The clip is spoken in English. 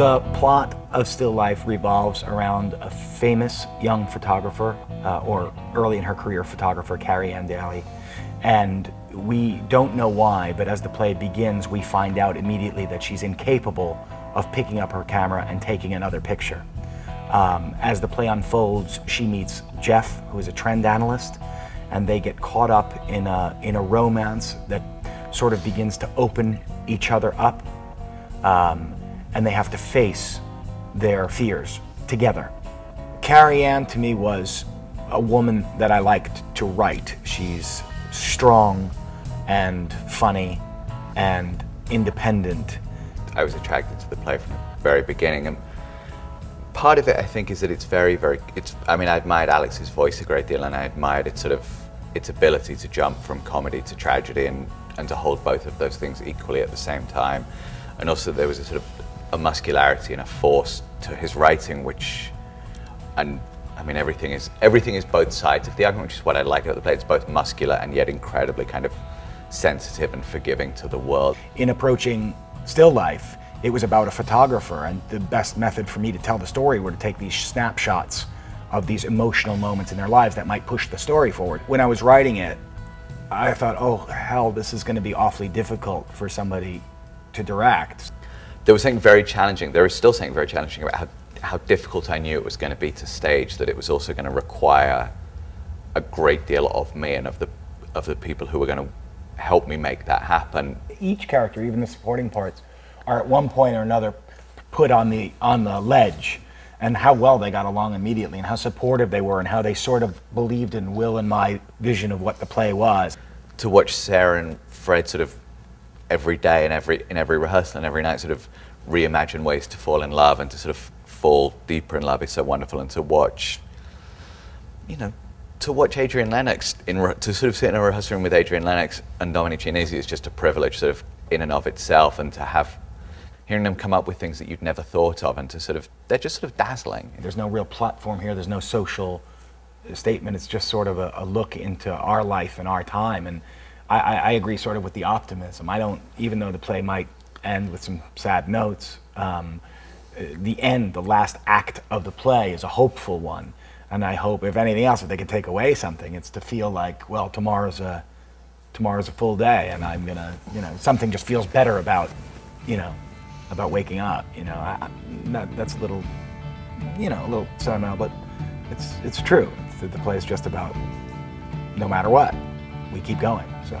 The plot of Still Life revolves around a famous young photographer, or early in her career photographer, Carrie Ann Daly. And we don't know why, but as the play begins, we find out immediately that she's incapable of picking up her camera and taking another picture. As the play unfolds, she meets Jeff, who is a trend analyst, and they get caught up in a romance that sort of begins to open each other up. And they have to face their fears together. Carrie Ann to me was a woman that I liked to write. She's strong and funny and independent. I was attracted to the play from the very beginning, and part of it I think is that it's very, I mean, I admired Alex's voice a great deal, and I admired its ability to jump from comedy to tragedy and to hold both of those things equally at the same time. And also there was a muscularity and a force to his writing, and I mean, everything is both sides of the argument, which is what I like about the play. It's both muscular and yet incredibly kind of sensitive and forgiving to the world. In approaching Still Life, it was about a photographer, and the best method for me to tell the story were to take these snapshots of these emotional moments in their lives that might push the story forward. When I was writing it, I thought, oh hell, this is going to be awfully difficult for somebody to direct. There was something very challenging. There is still something very challenging about how difficult I knew it was going to be to stage, that it was also going to require a great deal of me and of the people who were going to help me make that happen. Each character, even the supporting parts, are at one point or another put on the ledge, and how well they got along immediately, and how supportive they were, and how they sort of believed in Will and my vision of what the play was. To watch Sarah and Fred sort of every day and in every rehearsal and every night sort of reimagine ways to fall in love and to sort of fall deeper in love is so wonderful. And to watch, Adrian Lennox, to sort of sit in a rehearsal room with Adrian Lennox and Dominic Chianese is just a privilege sort of in and of itself, and to hearing them come up with things that you'd never thought of, and they're just sort of dazzling. There's no real platform here, there's no social statement, it's just sort of a look into our life and our time. And I agree sort of with the optimism. Even though the play might end with some sad notes, the last act of the play is a hopeful one. And I hope, if anything else, if they can take away something, it's to feel like, well, tomorrow's a full day, and I'm gonna, something just feels better about waking up. That's a little sentimental, but it's true. The play is just about, no matter what, we keep going. So.